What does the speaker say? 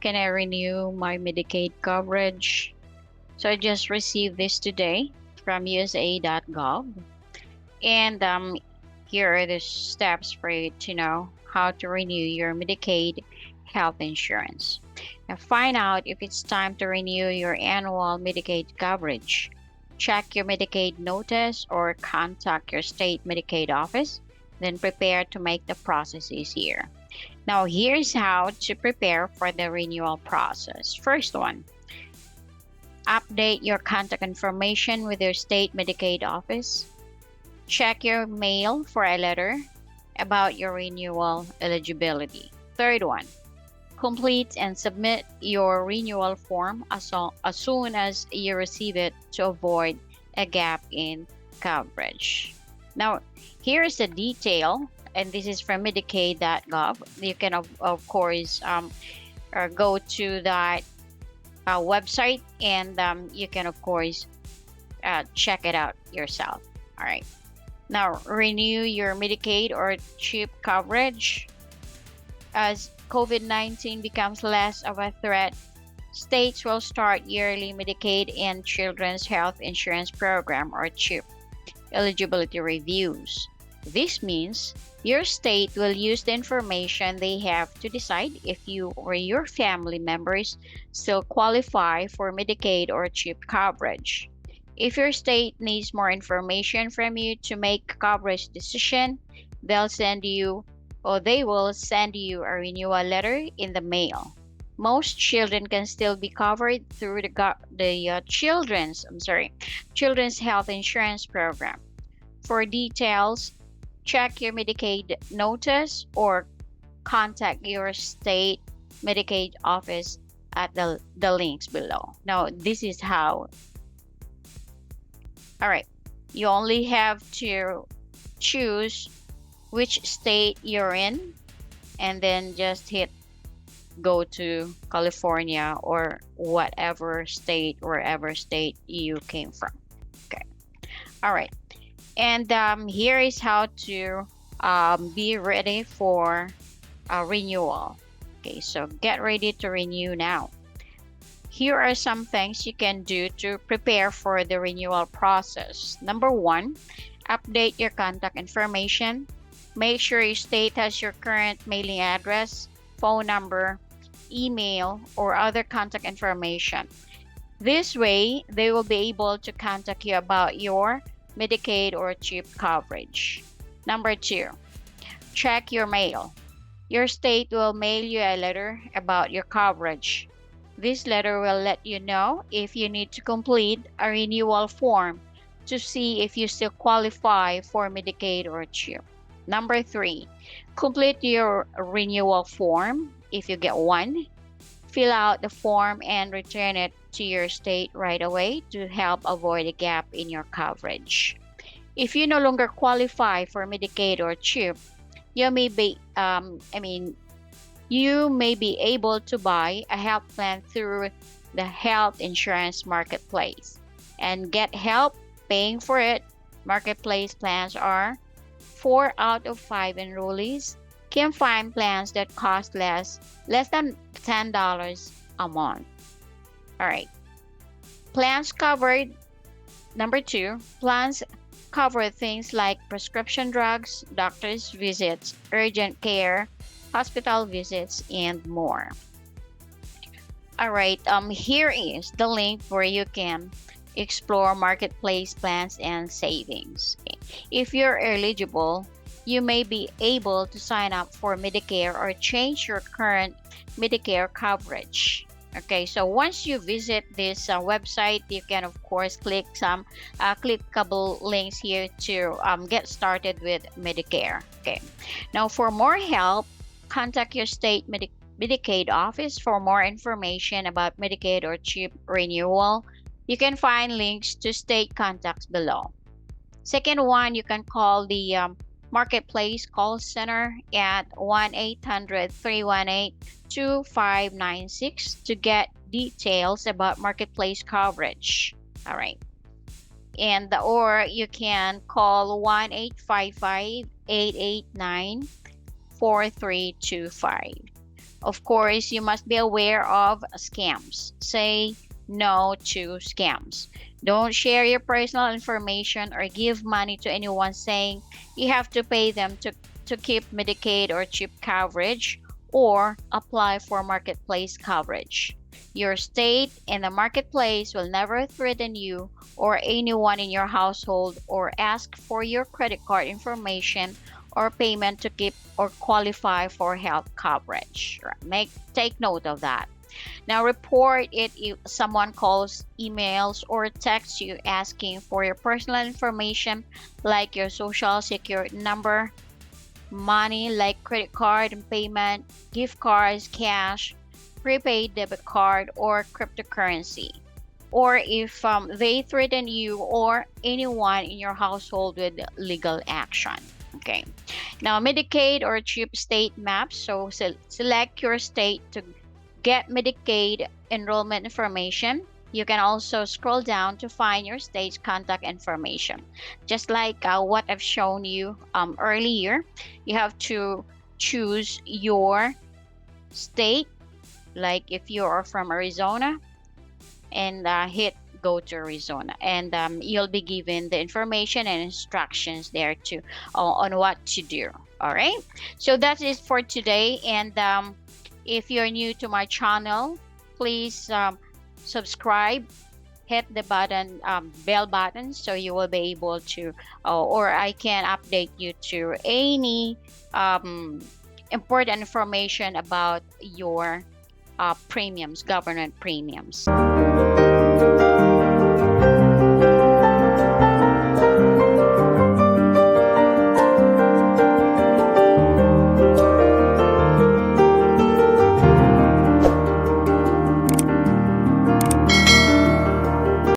can I renew my Medicaid coverage? So I just received this today from ssa.gov. And here are the steps for you to know how to renew your Medicaid health insurance. Now, find out if it's time to renew your annual Medicaid coverage. Check your Medicaid notice or contact your state Medicaid office. Then prepare to make the process easier. Now, here's how to prepare for the renewal process. First one, update your contact information with your state Medicaid office. Check your mail for a letter about your renewal eligibility. Third one, complete and submit your renewal form as soon as you receive it to avoid a gap in coverage. Now, here's the detail, and this is from Medicaid.gov. You can, of course, go to that website, and you can, of course, check it out yourself. All right. Now, renew your Medicaid or CHIP coverage. As COVID-19 becomes less of a threat, states will start yearly Medicaid and Children's Health Insurance Program or CHIP eligibility reviews. This means your state will use the information they have to decide if you or your family members still qualify for Medicaid or CHIP coverage. If your state needs more information from you to make a coverage decision, they will send you a renewal letter in the mail. Most children can still be covered through the Children's Health Insurance Program. For details, check your Medicaid notice or contact your state Medicaid office at the links below. Now, this is how. All right, you only have to choose which state you're in and then just hit go to California or wherever state you came from. Okay. All right. And here is how to be ready for a renewal. Okay, so get ready to renew now. Here are some things you can do to prepare for the renewal process. Number one, update your contact information. Make sure your state has your current mailing address, phone number, email, or other contact information. This way, they will be able to contact you about your Medicaid or CHIP coverage. Number two, check your mail. Your state will mail you a letter about your coverage. This letter will let you know if you need to complete a renewal form to see if you still qualify for Medicaid or CHIP. Number three, complete your renewal form if you get one. Fill out the form and return it to your state right away to help avoid a gap in your coverage. If you no longer qualify for Medicaid or CHIP, you may be able to buy a health plan through the health insurance marketplace and get help paying for it. Marketplace plans are 4 out of 5 enrollees can find plans that cost less than $10 a month. All right. Plans covered. Number two, plans cover things like prescription drugs, doctor's visits, urgent care, hospital visits, and more. All right, here is the link where you can explore marketplace plans and savings. Okay. If you're eligible, you may be able to sign up for Medicare or change your current Medicare coverage. Okay, so once you visit this website, you can of course click some clickable links here to get started with Medicare. Okay, now for more help, contact your state Medicaid office for more information about Medicaid or CHIP renewal. You can find links to state contacts below. Second one, you can call the Marketplace call center at 1-800-318-2596 to get details about marketplace coverage. All right. Or you can call 1-855-889-4325. Of course, you must be aware of scams. Say no to scams. Don't share your personal information or give money to anyone saying you have to pay them to keep Medicaid or CHIP coverage or apply for marketplace coverage. Your state and the marketplace will never threaten you or anyone in your household or ask for your credit card information or payment to keep or qualify for health coverage. Take note of that. Now report it if someone calls, emails, or texts you asking for your personal information like your social security number, money like credit card and payment, gift cards, cash, prepaid debit card, or cryptocurrency. Or if they threaten you or anyone in your household with legal action. Okay. Now, Medicaid or CHIP state maps. So select your state to get Medicaid enrollment information. You can also scroll down to find your state's contact information. Just like what I've shown you earlier, you have to choose your state, like if you are from Arizona, and hit go to Arizona, and you'll be given the information and instructions there to on what to do. All right, so that is for today. And if you're new to my channel, please subscribe, hit the button, bell button, so you will be able to or I can update you to any important information about your premiums, government premiums.